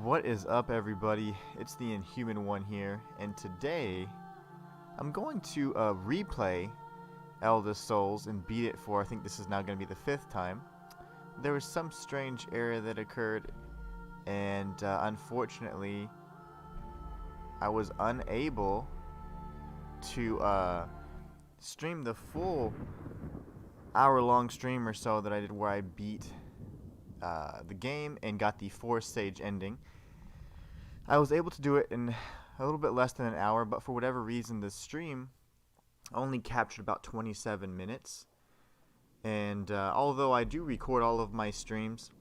What is up, everybody? It's the Inhuman one here, and today I'm going to replay Eldest Souls and beat it for, I think this is now going to be the 5th time. There was some strange error that occurred, and unfortunately I was unable to stream the full hour-long stream or so that I did where I beat the game and got the 4-stage ending. I was able to do it in a little bit less than an hour, but for whatever reason the stream only captured about 27 minutes. And although I do record all of my streams,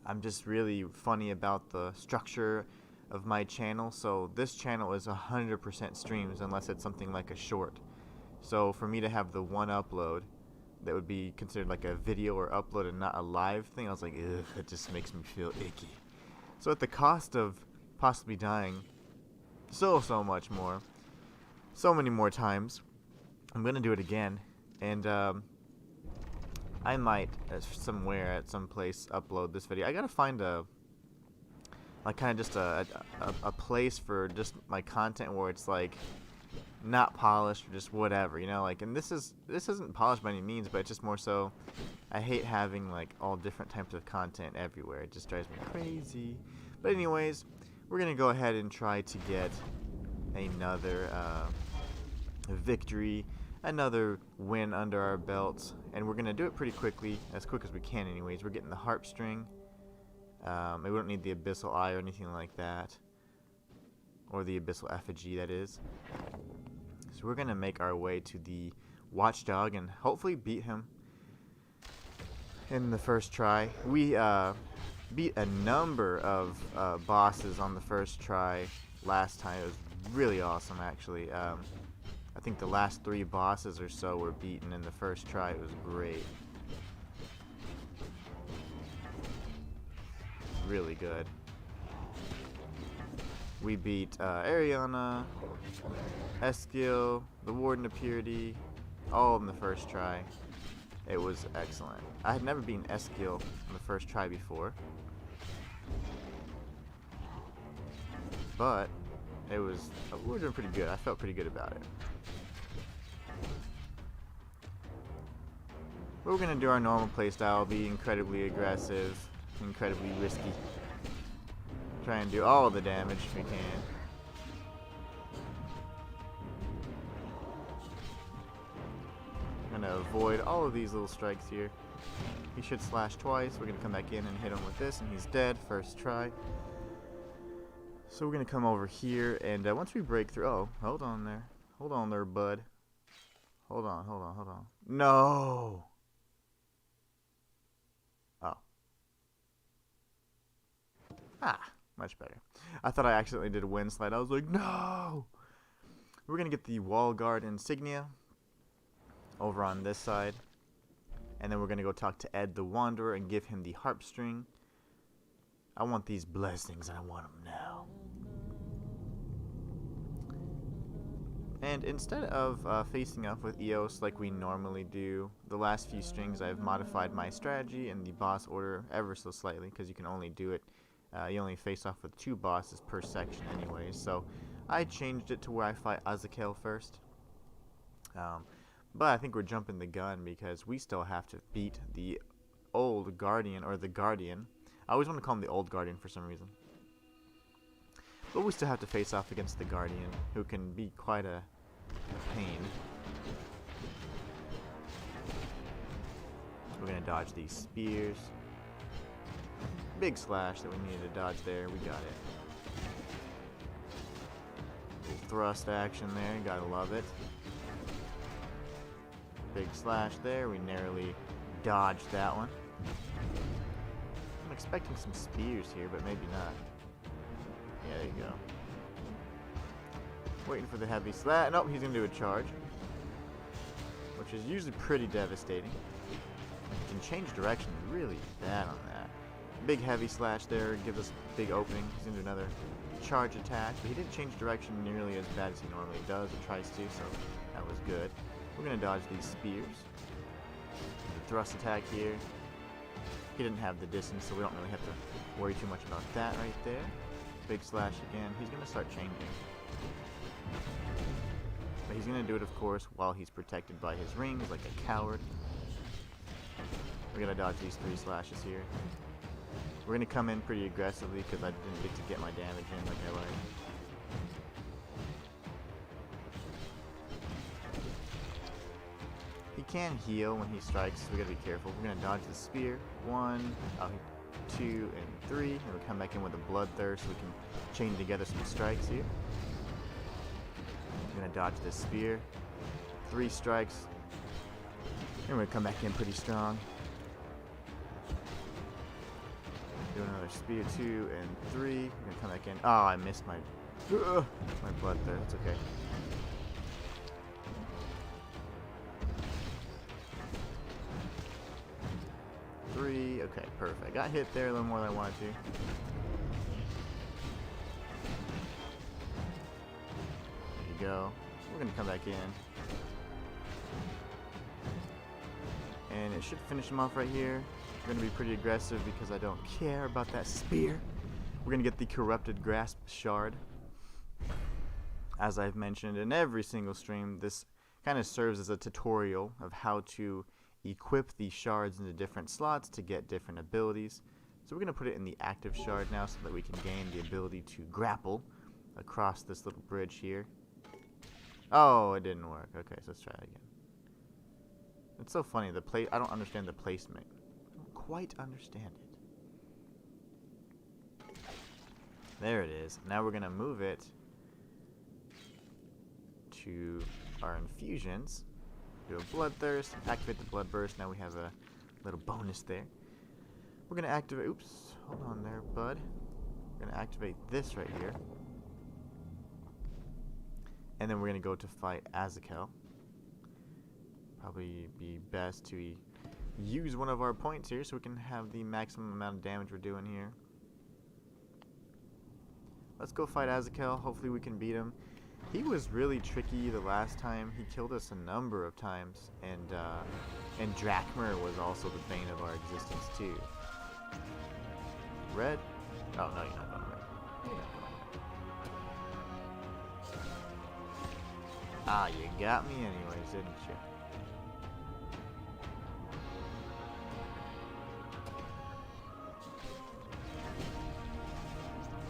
I'm just really funny about the structure of my channel, so this channel is 100% streams unless it's something like a short. So for me to have the one upload that would be considered like a video or upload and not a live thing, I was like, ugh, it just makes me feel icky. So at the cost of possibly dying so much more, so many more times, I'm gonna do it again. And I might somewhere at some place upload this video. I gotta find a like kind of just a place for just my content where it's like not polished or just whatever, you know, like, and this isn't polished by any means, but it's just more so I hate having like all different types of content everywhere. It just drives me crazy. But anyways, we're gonna go ahead and try to get another victory, another win under our belts, and we're gonna do it pretty quickly, as quick as we can anyways. We're getting the harp string. We don't need the abyssal eye or anything like that, or the abyssal effigy, that is. So we're gonna make our way to the watchdog and hopefully beat him in the first try. We beat a number of bosses on the first try last time. It was really awesome, actually. I think the last 3 bosses or so were beaten in the first try. It was great. Really good. We beat Ariana, Eskil, the Warden of Purity, all in the first try. It was excellent. I had never beaten Eskil on the first try before, but it was, we were doing pretty good. I felt pretty good about it. But we're gonna do our normal playstyle, be incredibly aggressive, incredibly risky. Try and do all the damage we can. I'm gonna avoid all of these little strikes here. He should slash twice. We're gonna come back in and hit him with this, and he's dead. First try. So we're gonna come over here, and once we break through, oh, hold on there, bud. Hold on. No. Oh. Much better. I thought I accidentally did a wind slide. I was like, no! We're going to get the wall guard insignia over on this side. And then we're going to go talk to Ed the Wanderer and give him the harp string. I want these blessings, and I want them now. And instead of facing off with Eos like we normally do, the last few strings I've modified my strategy and the boss order ever so slightly, because you can only do it you only face off with 2 bosses per section anyways, so I changed it to where I fight Azakel first. But I think we're jumping the gun because we still have to beat the old Guardian, or the Guardian. I always want to call him the old Guardian for some reason. But we still have to face off against the Guardian, who can be quite a pain. We're going to dodge these spears. Big slash that we needed to dodge there. We got it. Little thrust action there. Gotta love it. Big slash there. We narrowly dodged that one. I'm expecting some spears here, but maybe not. Yeah, there you go. Waiting for the heavy slash. Nope, he's gonna do a charge, which is usually pretty devastating. You can change direction really bad on that. Big heavy slash there, gives us a big opening. He's going to do another charge attack, but he didn't change direction nearly as bad as he normally does or tries to, so that was good. We're going to dodge these spears. The thrust attack here. He didn't have the distance, so we don't really have to worry too much about that right there. Big slash again. He's going to start changing. But he's going to do it, of course, while he's protected by his rings, like a coward. We're going to dodge these 3 slashes here. We're going to come in pretty aggressively because I didn't get to get my damage in like I like. He can heal when he strikes, so we gotta be careful. We're gonna dodge the spear. 1, 2, and 3. And we'll come back in with a bloodthirst so we can chain together some strikes here. We're gonna dodge this spear. 3 strikes. And we're gonna come back in pretty strong. Do another spear. 2 and 3. We're gonna come back in. Oh, I missed my bloodthirst. It's okay. Okay, perfect. Got hit there a little more than I wanted to. There you go. We're gonna come back in. And it should finish him off right here. We're gonna be pretty aggressive because I don't care about that spear. We're gonna get the Corrupted Grasp Shard. As I've mentioned in every single stream, this kind of serves as a tutorial of how to equip the shards into different slots to get different abilities. So we're going to put it in the active shard now so that we can gain the ability to grapple across this little bridge here. Oh, it didn't work. Okay, so let's try it again. It's so funny. I don't understand the placement. I don't quite understand it. There it is. Now we're going to move it to our infusions. Do a bloodthirst, activate the blood burst. Now we have a little bonus there. We're gonna activate. Oops, hold on there, bud. We're gonna activate this right here, and then we're gonna go to fight Azakel. Probably be best to use one of our points here so we can have the maximum amount of damage we're doing here. Let's go fight Azakel. Hopefully we can beat him. He was really tricky the last time. He killed us a number of times, and Drakmer was also the bane of our existence too. Red? Oh no, you're not going red. You're not going red. Ah, you got me anyways, didn't you?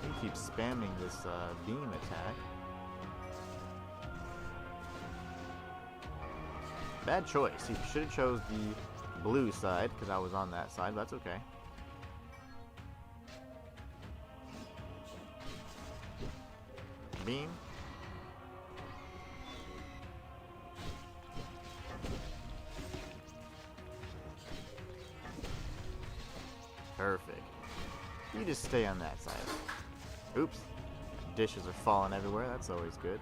He keeps spamming this beam attack. Bad choice. He should have chose the blue side because I was on that side, but that's okay. Beam. Perfect. You just stay on that side. Oops. Dishes are falling everywhere. That's always good.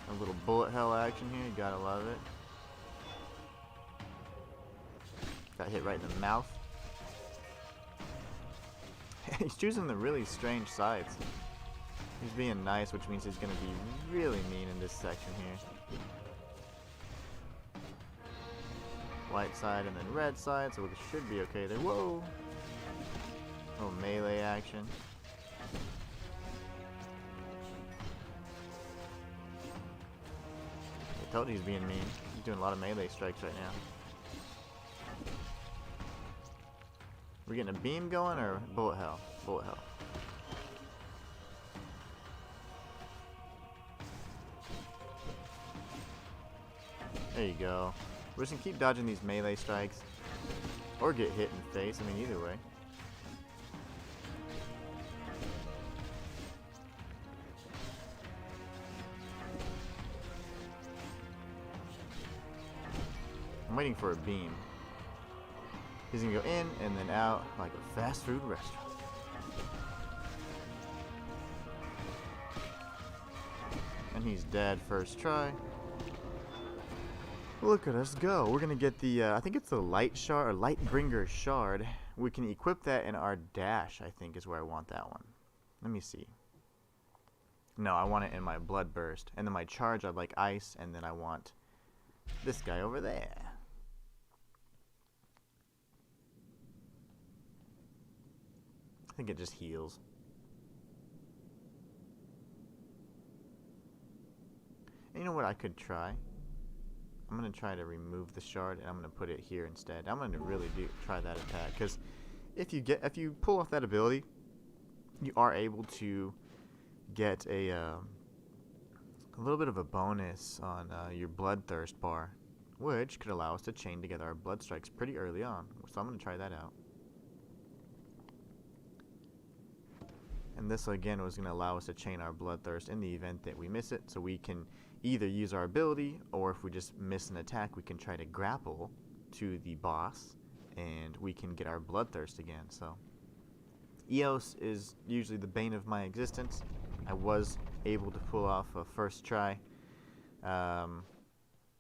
A little bullet hell action here, you gotta love it. Got hit right in the mouth. He's choosing the really strange sides. He's being nice, which means he's gonna be really mean in this section here. White side and then red side, so it should be okay there. Whoa! Little melee action. I told you he's being mean. He's doing a lot of melee strikes right now. We're getting a beam going or bullet hell? Bullet hell. There you go. We're just gonna keep dodging these melee strikes. Or get hit in the face. I mean, either way. I'm waiting for a beam. He's gonna go in and then out like a fast food restaurant. And he's dead first try. Look at us go. We're gonna get the, I think it's the light shard, or Lightbringer shard. We can equip that in our dash, I think is where I want that one. Let me see. No, I want it in my blood burst. And then my charge, I'd like ice, and then I want this guy over there. think it just heals. And you know what I could try? I'm going to try to remove the shard, and I'm going to put it here instead. I'm going to really try that attack, because if you pull off that ability, you are able to get a little bit of a bonus on your bloodthirst bar, which could allow us to chain together our blood strikes pretty early on. So I'm going to try that out. And this again was going to allow us to chain our bloodthirst in the event that we miss it, so we can either use our ability, or if we just miss an attack, we can try to grapple to the boss, and we can get our bloodthirst again. So Eos is usually the bane of my existence. I was able to pull off a first try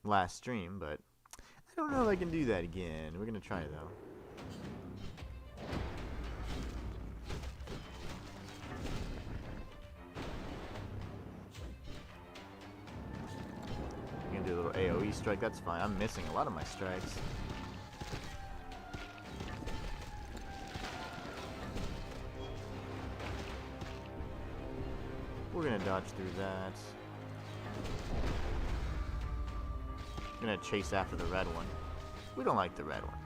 last stream, but I don't know if I can do that again. We're going to try though. Do a little AoE strike, that's fine. I'm missing a lot of my strikes. We're gonna dodge through that. I'm gonna chase after the red one. We don't like the red one.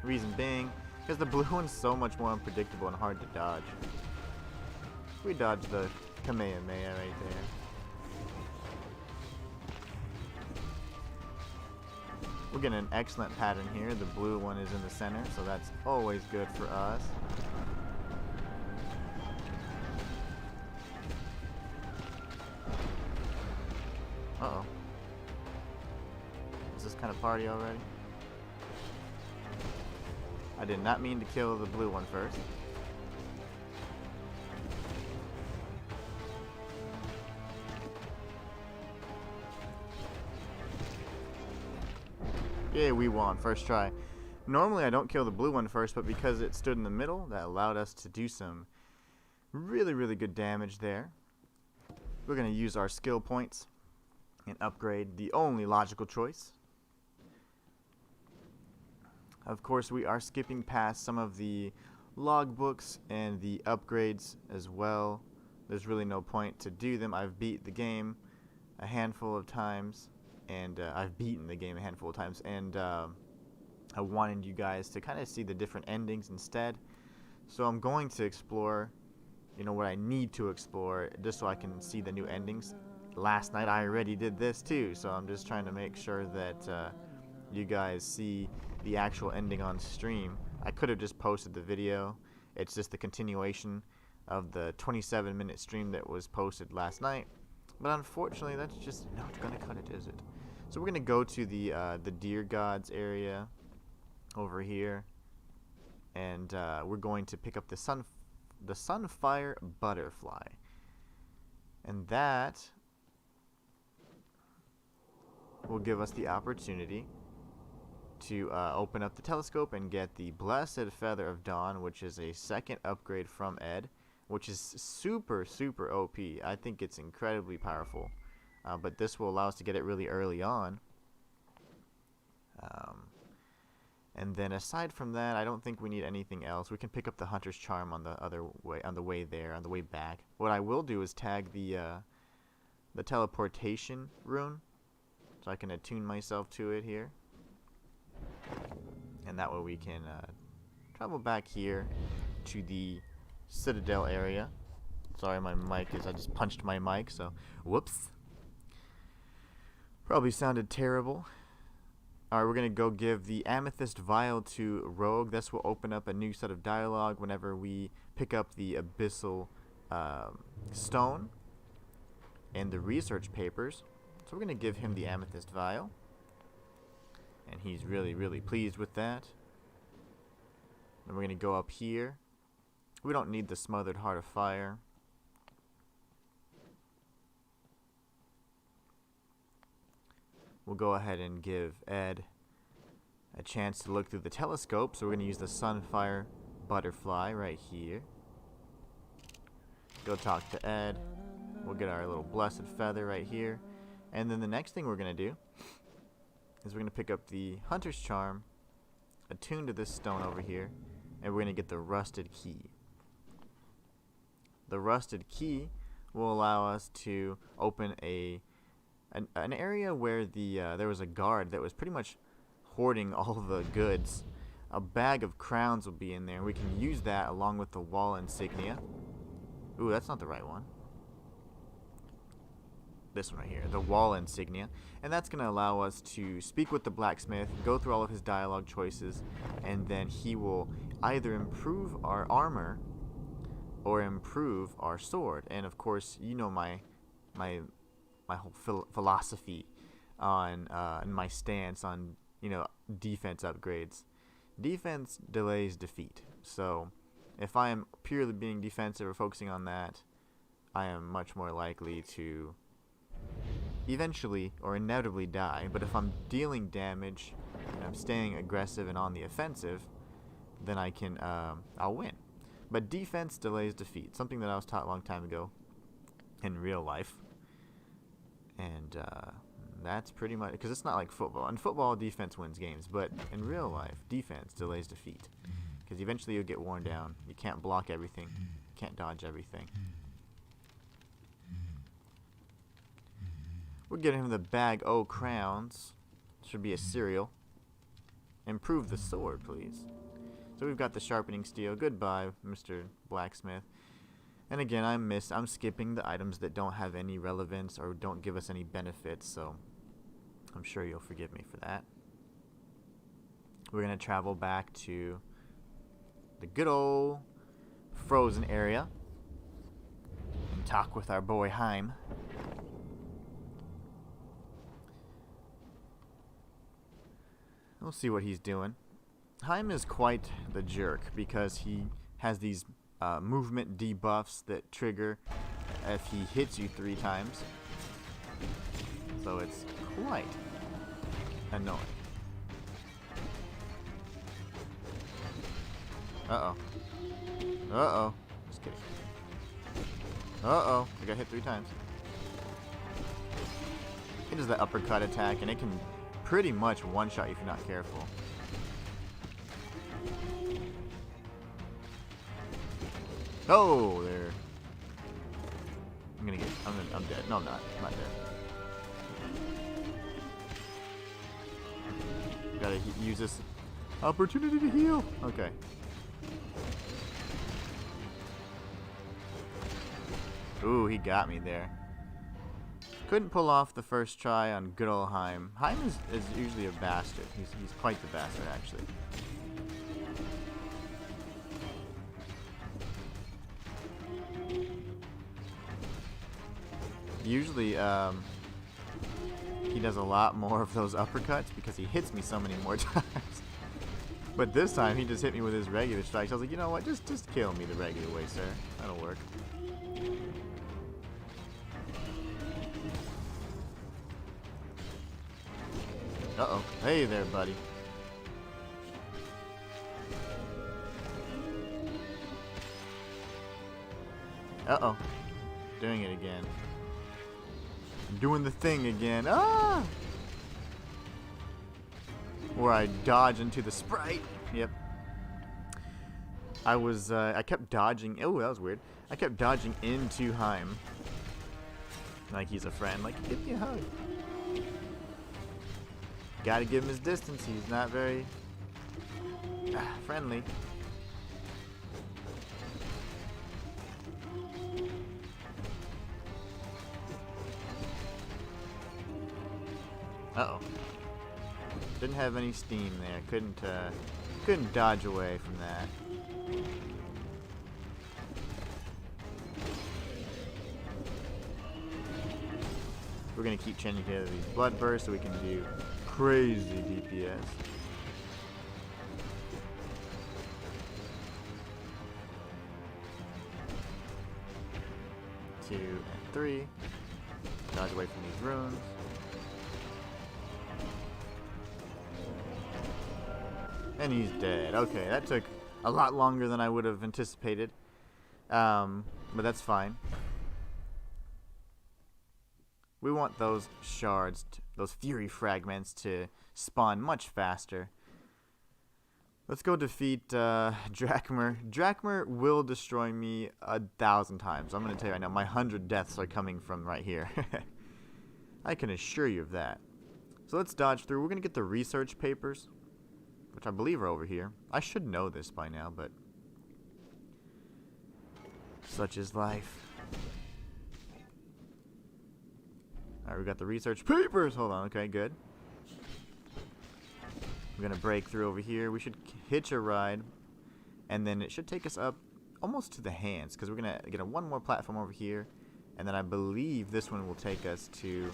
Reason being, because the blue one's so much more unpredictable and hard to dodge. We dodge the Kamehameha right there. We're getting an excellent pattern here. The blue one is in the center, so that's always good for us. Uh-oh. Is this kind of party already? I did not mean to kill the blue one first. Yeah, we won. First try. Normally I don't kill the blue one first, but because it stood in the middle, that allowed us to do some really, really good damage there. We're going to use our skill points and upgrade the only logical choice. Of course, we are skipping past some of the logbooks and the upgrades as well. There's really no point to do them. I've beat the game a handful of times. And I've beaten the game a handful of times, and I wanted you guys to kind of see the different endings instead. So I'm going to explore, what I need to explore, just so I can see the new endings. Last night I already did this too, so I'm just trying to make sure that you guys see the actual ending on stream. I could have just posted the video. It's just the continuation of the 27-minute stream that was posted last night. But unfortunately, that's just not going to cut it, is it? So we're going to go to the Deer Gods area over here, and we're going to pick up the Sunfire Butterfly, and that will give us the opportunity to open up the telescope and get the Blessed Feather of Dawn, which is a second upgrade from Ed, which is super, super OP. I think it's incredibly powerful. But this will allow us to get it really early on. And then aside from that, I don't think we need anything else. We can pick up the Hunter's Charm on the way back. What I will do is tag the teleportation rune, so I can attune myself to it here. And that way we can travel back here to the Citadel area. Sorry, my mic I just punched my mic, so whoops. Probably sounded terrible. Alright, we're going to go give the Amethyst Vial to Rogue. This will open up a new set of dialogue whenever we pick up the Abyssal Stone and the research papers. So we're going to give him the Amethyst Vial. And he's really, really pleased with that. Then we're going to go up here. We don't need the Smothered Heart of Fire. We'll go ahead and give Ed a chance to look through the telescope. So we're going to use the Sunfire Butterfly right here. Go talk to Ed. We'll get our little Blessed Feather right here. And then the next thing we're going to do is we're going to pick up the Hunter's Charm, attune to this stone over here, and we're going to get the rusted key. The rusted key will allow us to open an area where there was a guard that was pretty much hoarding all the goods. A bag of crowns will be in there. We can use that along with the wall insignia. Ooh, that's not the right one. This one right here, the wall insignia. And that's going to allow us to speak with the blacksmith, go through all of his dialogue choices, and then he will either improve our armor or improve our sword. And of course, you know my whole philosophy on and my stance on, you know, defense upgrades. Defense delays defeat. So if I am purely being defensive or focusing on that, I am much more likely to eventually or inevitably die. But if I'm dealing damage and I'm staying aggressive and on the offensive, then I can I'll win. But defense delays defeat, something that I was taught a long time ago in real life. And that's pretty much, because it's not like football. In football, defense wins games, but in real life, defense delays defeat. Because eventually you'll get worn down. You can't block everything. You can't dodge everything. We're getting him the bag o' crowns. Should be a cereal. Improve the sword, please. So we've got the sharpening steel. Goodbye, Mr. Blacksmith. And again, I'm skipping the items that don't have any relevance or don't give us any benefits, so I'm sure you'll forgive me for that. We're going to travel back to the good old frozen area and talk with our boy Heim. We'll see what he's doing. Heim is quite the jerk because he has these movement debuffs that trigger if he hits you 3 times. So it's quite annoying. Uh-oh. Uh-oh. Just kidding. Uh-oh. I got hit 3 times. It does the uppercut attack, and it can pretty much one-shot you if you're not careful. Oh, there. I'm dead. No, I'm not. I'm not dead. Gotta use this opportunity to heal. Okay. Ooh, he got me there. Couldn't pull off the first try on good old Heim. Heim is usually a bastard. He's quite the bastard, actually. Usually, he does a lot more of those uppercuts because he hits me so many more times. But this time, he just hit me with his regular strikes. I was like, you know what? Just kill me the regular way, sir. That'll work. Uh-oh. Hey there, buddy. Uh-oh. Doing it again. I'm doing the thing again. Ah! Where I dodge into the sprite. Yep. I kept dodging. Oh, that was weird. I kept dodging into Heim. Like he's a friend. Like, give me a hug. Gotta give him his distance. He's not very friendly. Uh-oh. Didn't have any steam there. Couldn't dodge away from that. We're gonna keep changing together these blood bursts so we can do crazy DPS. Two and 3. Dodge away from these runes. And he's dead. Okay, that took a lot longer than I would have anticipated. But that's fine. We want those shards, those fury fragments to spawn much faster. Let's go defeat Drakmer. Drakmer will destroy me 1,000 times. I'm going to tell you right now, my 100 deaths are coming from right here. I can assure you of that. So let's dodge through. We're going to get the research papers, which I believe are over here. I should know this by now, but such is life. Alright, we got the research papers. Hold on. Okay, good. We're going to break through over here. We should hitch a ride, and then it should take us up almost to the hands, because we're going to get one more platform over here, and then I believe this one will take us to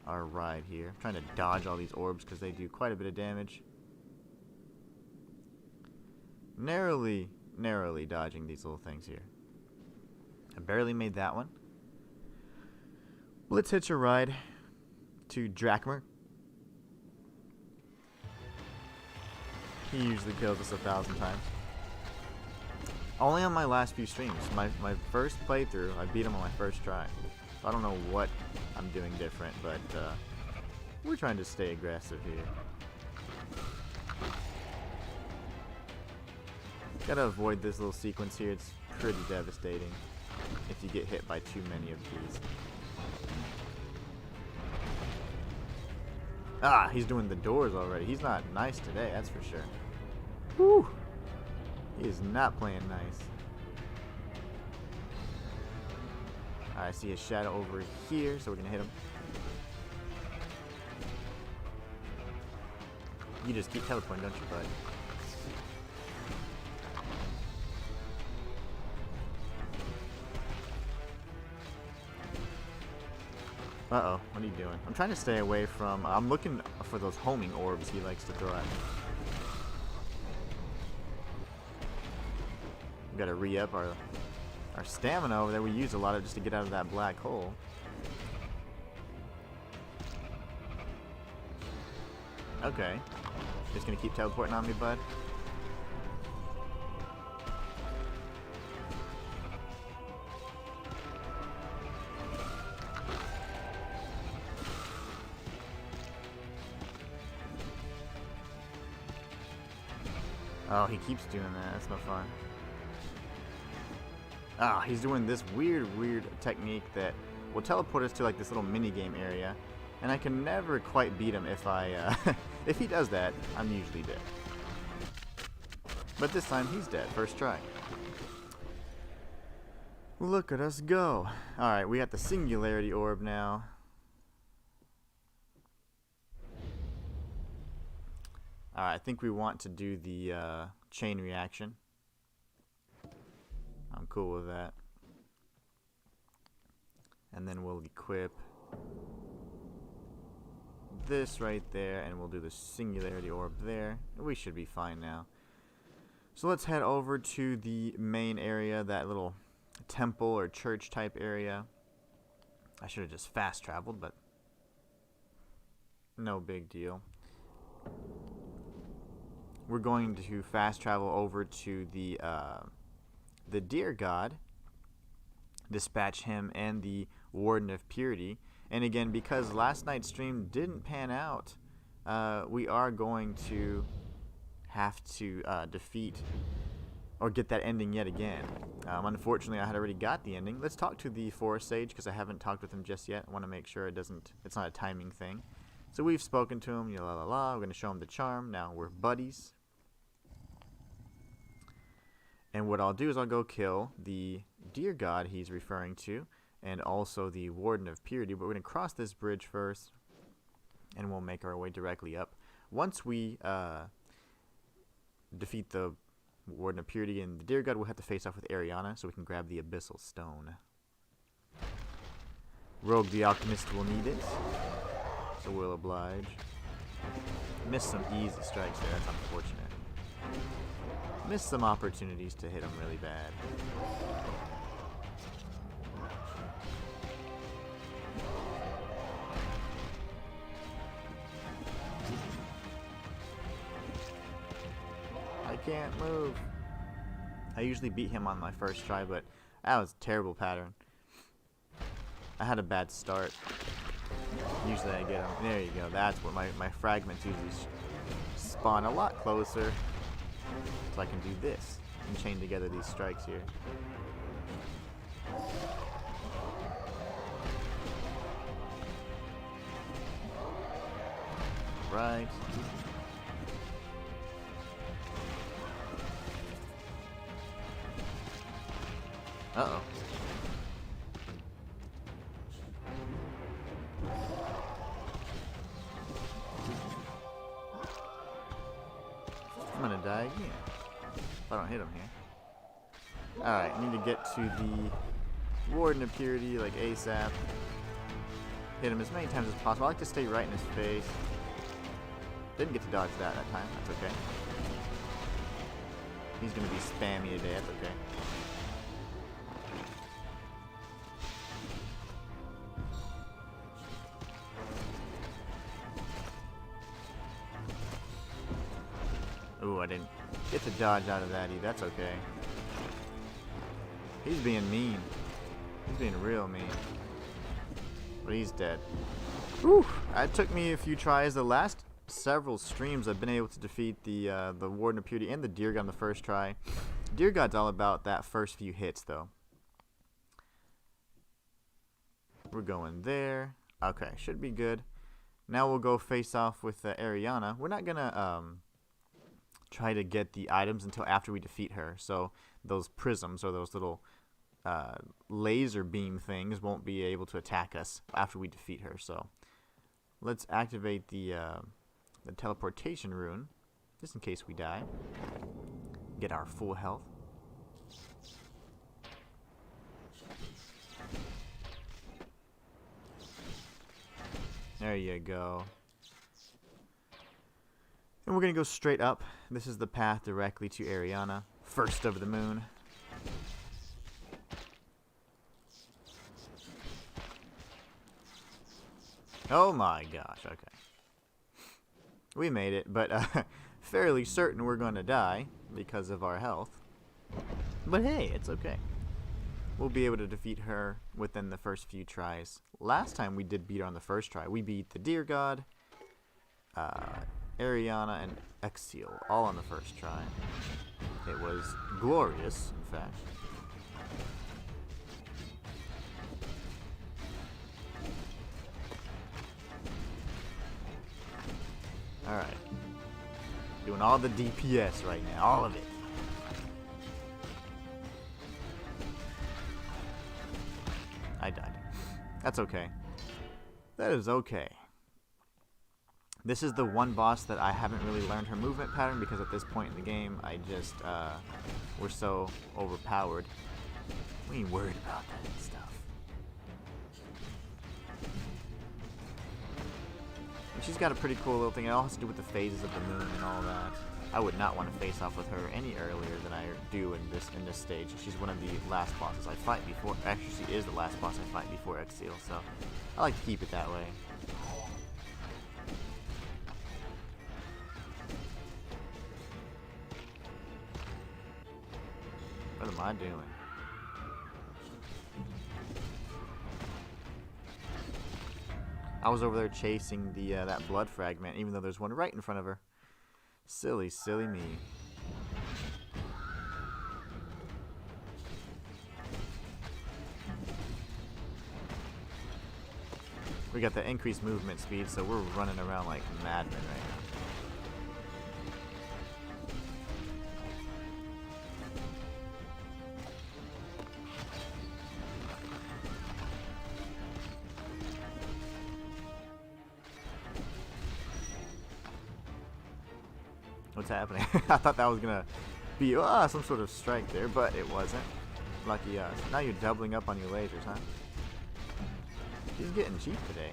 our ride here. I'm trying to dodge all these orbs because they do quite a bit of damage. Narrowly dodging these little things here. I barely made that one. Let's hitch a ride to Drakmer. He usually kills us 1,000 times. Only on my last few streams. My first playthrough, I beat him on my first try. So I don't know what I'm doing different, but we're trying to stay aggressive here. Gotta avoid this little sequence here. It's pretty devastating if you get hit by too many of these. Ah, he's doing the doors already. He's not nice today, that's for sure. Whew. He is not playing nice. I see a shadow over here, so we're gonna hit him. You just keep teleporting, don't you, bud? Uh-oh, what are you doing? I'm trying to stay away from... I'm looking for those homing orbs he likes to throw at me. We gotta re-up our stamina over there. We use a lot of just to get out of that black hole. Okay. Just gonna keep teleporting on me, bud? Oh, he keeps doing that. That's no fun. Ah, he's doing this weird technique that will teleport us to like this little mini game area, and I can never quite beat him if I if he does that. I'm usually dead. But this time he's dead. First try. Look at us go. All right, we got the singularity orb now. Alright, I think we want to do the chain reaction. I'm cool with that. And then we'll equip this right there, and we'll do the singularity orb there. We should be fine now. So let's head over to the main area, that little temple or church type area. I should have just fast traveled, but no big deal. We're going to fast travel over to the deer god, dispatch him and the warden of purity. And again, because last night's stream didn't pan out, we are going to have to defeat or get that ending yet again. Unfortunately, I had already got the ending. Let's talk to the forest sage because I haven't talked with him just yet. I want to make sure it's not a timing thing. So we've spoken to him. La la la. We're going to show him the charm. Now we're buddies. And what I'll do is I'll go kill the deer god he's referring to, and also the warden of purity. But we're going to cross this bridge first, and we'll make our way directly up. Once we defeat the warden of purity and the deer god, we'll have to face off with Ariana, so we can grab the abyssal stone. Rogue the alchemist will need it, so we'll oblige. Missed some easy strikes there. That's unfortunate. Missed some opportunities to hit him really bad. I can't move. I usually beat him on my first try, but that was a terrible pattern. I had a bad start. Usually I get him. There you go. That's what my fragments usually spawn a lot closer. So I can do this and chain together these strikes here. Right. Uh-oh. I'm gonna die again if I don't hit him here. Alright, I need to get to the Warden of Purity like ASAP. Hit him as many times as possible. I like to stay right in his face. Didn't get to dodge that time. That's okay. He's gonna be spammy today. That's okay. Ooh, I didn't get to dodge out of that either. That's okay. He's being mean. He's being real mean. But he's dead. Whew. It took me a few tries. The last several streams I've been able to defeat the Warden of Purity and the Deer God on the first try. Deer God's all about that first few hits, though. We're going there. Okay, should be good. Now we'll go face off with Ariana. We're not gonna try to get the items until after we defeat her. So those prisms or those little laser beam things won't be able to attack us after we defeat her. So let's activate the teleportation rune, just in case we die. Get our full health. There you go. And we're going to go straight up. This is the path directly to Ariana, first of the moon. Oh my gosh, okay. We made it, but fairly certain we're going to die because of our health. But hey, it's okay. We'll be able to defeat her within the first few tries. Last time we did beat her on the first try. We beat the Deer God, Ariana, and Exil, all on the first try. It was glorious, in fact. Alright. Doing all the DPS right now. All of it. I died. That's okay. That is okay. This is the one boss that I haven't really learned her movement pattern because at this point in the game, I just, we're so overpowered. We ain't worried about that stuff. And she's got a pretty cool little thing. It all has to do with the phases of the moon and all that. I would not want to face off with her any earlier than I do in this stage. She's one of the last bosses I fight before. Actually, she is the last boss I fight before Exil, so I like to keep it that way. What am I doing? I was over there chasing the that blood fragment, even though there's one right in front of her. Silly, silly me. We got the increased movement speed, so we're running around like madmen right now. What's happening? I thought that was gonna be some sort of strike there, but it wasn't. Lucky us. Now you're doubling up on your lasers, huh? She's getting cheap today.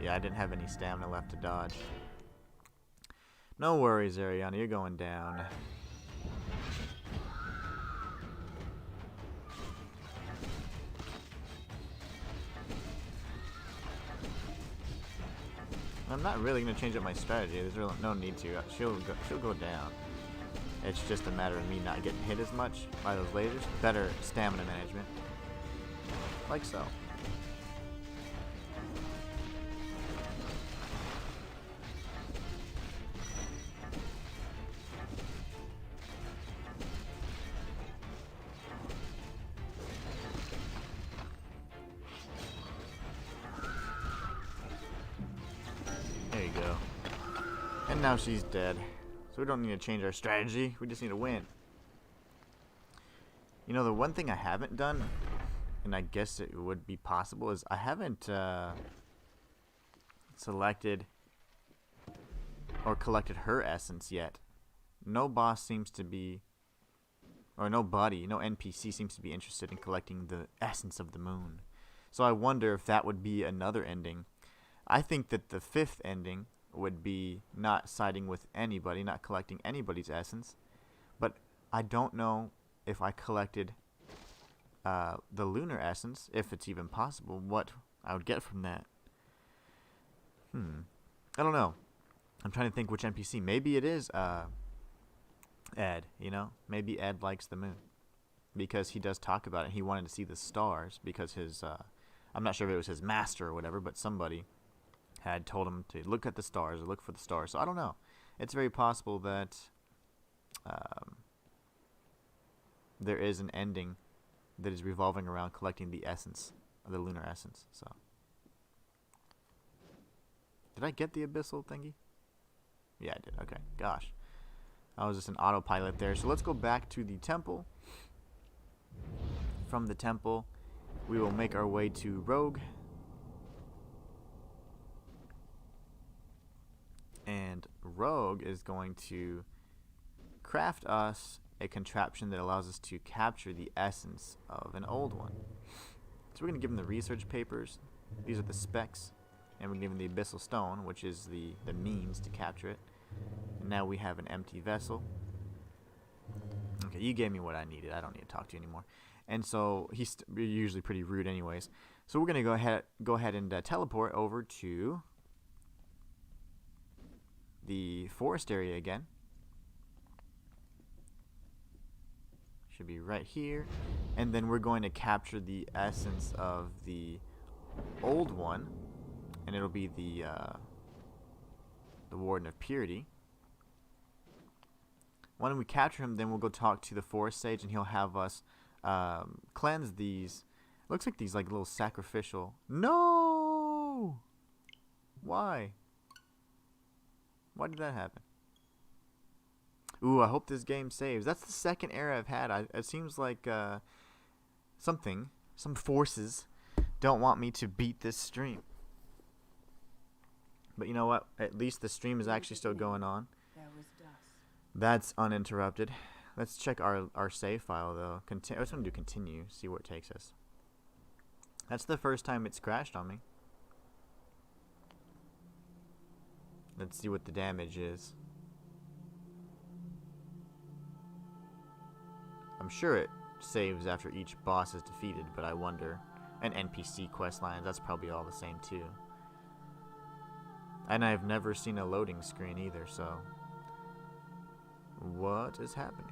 Yeah, I didn't have any stamina left to dodge. No worries, Ariana, you're going down. I'm not really going to change up my strategy. There's really no need to. She'll go down. It's just a matter of me not getting hit as much by those lasers. Better stamina management. Like so. And now she's dead. So we don't need to change our strategy. We just need to win. You know, the one thing I haven't done, and I guess it would be possible, is I haven't selected or collected her essence yet. No boss seems to be, or nobody, no NPC seems to be interested in collecting the essence of the moon. So I wonder if that would be another ending. I think that the 5th ending would be not siding with anybody, not collecting anybody's essence. But I don't know if I collected the lunar essence, if it's even possible, what I would get from that. I don't know. I'm trying to think which NPC. Maybe it is Ed, you know? Maybe Ed likes the moon. Because he does talk about it. He wanted to see the stars because his, I'm not sure if it was his master or whatever, but somebody had told him to look at the stars or look for the stars. So I don't know. It's very possible that there is an ending that is revolving around collecting the essence, the lunar essence. So, did I get the abyssal thingy? Yeah, I did. Okay. Gosh, I was just an autopilot there. So let's go back to the temple. From the temple, we will make our way to Rogue. And Rogue is going to craft us a contraption that allows us to capture the essence of an old one. So we're going to give him the research papers. These are the specs. And we're going to give him the abyssal stone, which is the means to capture it. And now we have an empty vessel. Okay, you gave me what I needed. I don't need to talk to you anymore. And so he's usually pretty rude anyways. So we're going to go ahead and teleport over to the forest area again. Should be right here. And then we're going to capture the essence of the old one. And it'll be the Warden of Purity. When we capture him, then we'll go talk to the forest sage, and he'll have us cleanse these. Looks like these like little sacrificial. No! Why? Why did that happen? Ooh, I hope this game saves. That's the second error I've had. It seems like some forces don't want me to beat this stream. But you know what? At least the stream is actually still going on. That's uninterrupted. Let's check our save file, though. I just want to do continue, see where it takes us. That's the first time it's crashed on me. Let's see what the damage is. I'm sure it saves after each boss is defeated, but I wonder. And NPC quest lines, that's probably all the same, too. And I've never seen a loading screen either, so... What is happening?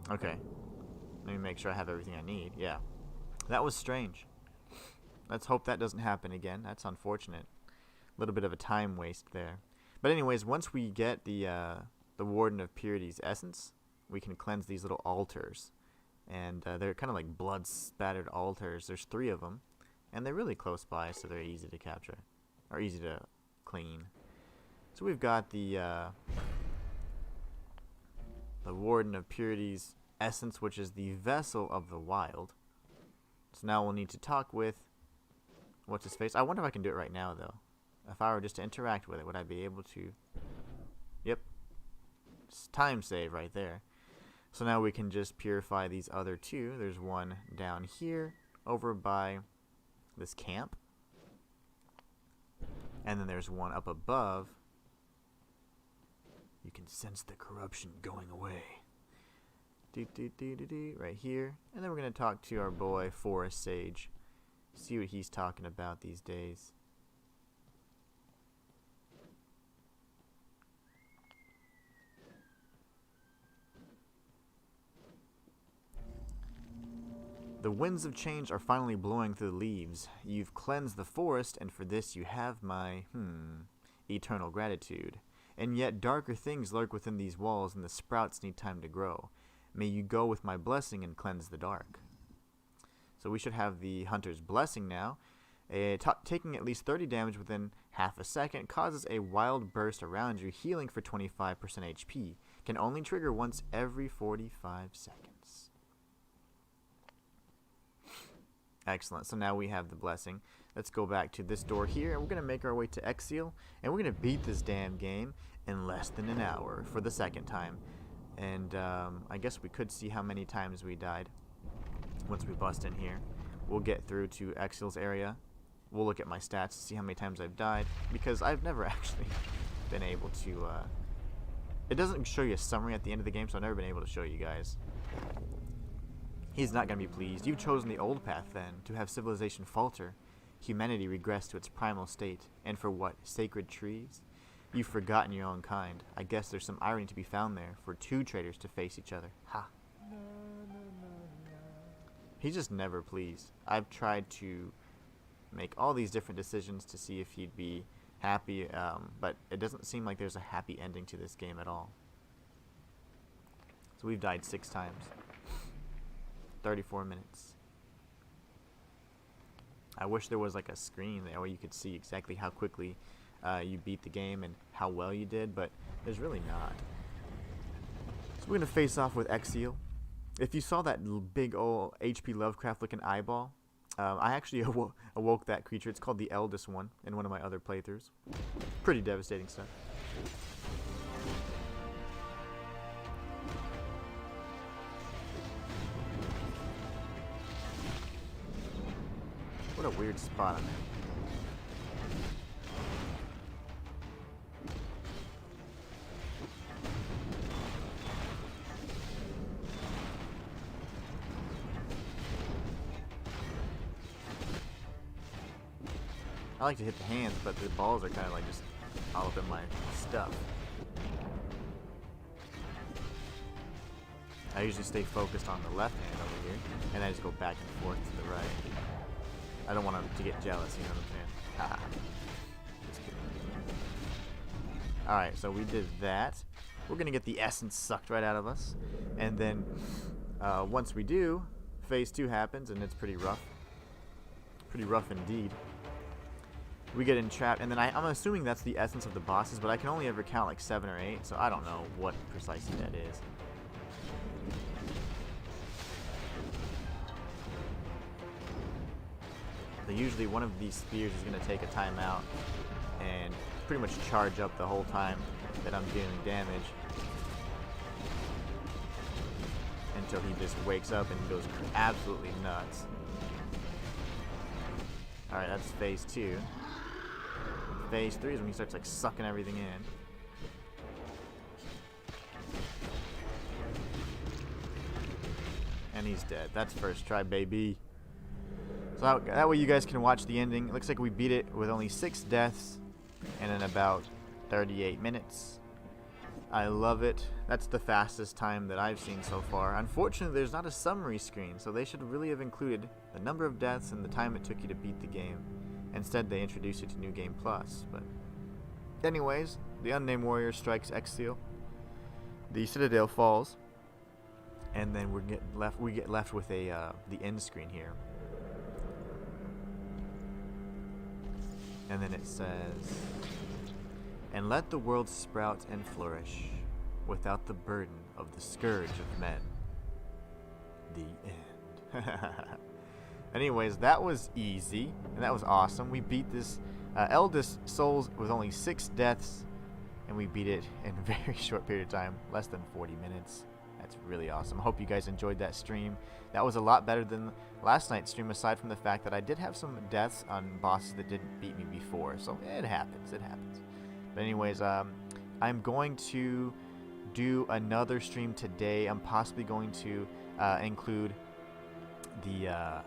Okay. Let me make sure I have everything I need. Yeah. That was strange. Let's hope that doesn't happen again. That's unfortunate. A little bit of a time waste there. But anyways, once we get the Warden of Purity's essence, we can cleanse these little altars. And they're kind of like blood-spattered altars. There's 3 of them. And they're really close by, so they're easy to capture. Or easy to clean. So we've got the Warden of Purity's essence, which is the Vessel of the Wild. So now we'll need to talk with... What's his face? I wonder if I can do it right now, though. If I were just to interact with it, would I be able to... Yep. It's time save right there. So now we can just purify these other 2. There's one down here, over by this camp. And then there's one up above. You can sense the corruption going away. Right here. And then we're going to talk to our boy, Forest Sage. See what he's talking about these days. The winds of change are finally blowing through the leaves. You've cleansed the forest, and for this you have my, eternal gratitude. And yet darker things lurk within these walls, and the sprouts need time to grow. May you go with my blessing and cleanse the dark. So we should have the Hunter's Blessing now. Taking at least 30 damage within half a second causes a wild burst around you, healing for 25% HP. Can only trigger once every 45 seconds. Excellent. So now we have the blessing. Let's go back to this door here, and we're going to make our way to Exil, and we're going to beat this damn game in less than an hour for the second time. And I guess we could see how many times we died once we bust in here. We'll get through to Exil's area. We'll look at my stats to see how many times I've died, because I've never actually been able to... it doesn't show you a summary at the end of the game, so I've never been able to show you guys. He's not going to be pleased. You've chosen the old path, then, to have civilization falter. Humanity regress to its primal state. And for what? Sacred trees? You've forgotten your own kind. I guess there's some irony to be found there, for two traitors to face each other. Ha. He's just never pleased. I've tried to make all these different decisions to see if he'd be happy, but it doesn't seem like there's a happy ending to this game at all. So we've died 6 times. 34 minutes. I wish there was like a screen there where you could see exactly how quickly you beat the game and how well you did, but there's really not. So we're going to face off with Exil. If you saw that big old H.P. Lovecraft looking eyeball, I actually awoke that creature. It's called the Eldest one in one of my other playthroughs. Pretty devastating stuff. What a weird spot on there. I like to hit the hands, but the balls are kind of like just all up in my stuff. I usually stay focused on the left hand over here, and I just go back and forth to the right. I don't want him to get jealous, you know what I'm saying? Just kidding. Alright, so we did that. We're going to get the essence sucked right out of us. And then, once we do, phase 2 happens, and it's pretty rough. Pretty rough indeed. We get entrapped, and then I'm assuming that's the essence of the bosses, but I can only ever count like 7 or 8, so I don't know what precisely that is. So usually one of these spears is going to take a timeout and pretty much charge up the whole time that I'm dealing damage until he just wakes up and goes absolutely nuts. Alright, that's phase 2. Phase 3 is when he starts like sucking everything in. And he's dead. That's first try, baby. So that way you guys can watch the ending. It looks like we beat it with only 6 deaths and in about 38 minutes. I love it. That's the fastest time that I've seen so far. Unfortunately, there's not a summary screen, so they should really have included the number of deaths and the time it took you to beat the game. Instead, they introduced it to New Game Plus. But anyways, the unnamed warrior strikes Exil. The Citadel falls, and then we get left with a the end screen here. And then it says, "And let the world sprout and flourish, without the burden of the scourge of men." The end. Anyways, that was easy, and that was awesome. We beat this Eldest Souls with only 6 deaths, and we beat it in a very short period of time, less than 40 minutes. That's really awesome. I hope you guys enjoyed that stream. That was a lot better than last night's stream, aside from the fact that I did have some deaths on bosses that didn't beat me before. So it happens. It happens. But anyways, I'm going to do another stream today. I'm possibly going to include the,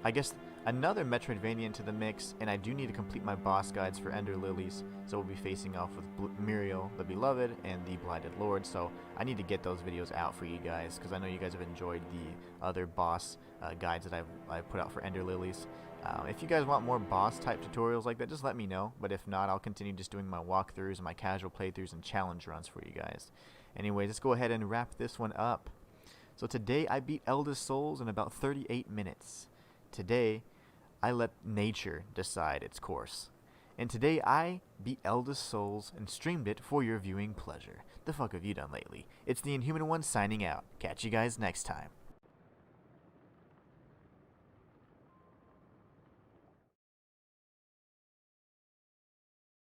I guess, another Metroidvania into the mix, and I do need to complete my boss guides for Ender Lilies, so we'll be facing off with Muriel the Beloved and the Blighted Lord, so I need to get those videos out for you guys, because I know you guys have enjoyed the other boss guides that I've put out for Ender Lilies. If you guys want more boss type tutorials like that, just let me know, but if not, I'll continue just doing my walkthroughs and my casual playthroughs and challenge runs for you guys. Anyways, let's go ahead and wrap this one up. So today I beat Eldest Souls in about 38 minutes. Today, I let nature decide its course. And today I beat Eldest Souls and streamed it for your viewing pleasure. The fuck have you done lately? It's the Inhuman one signing out. Catch you guys next time.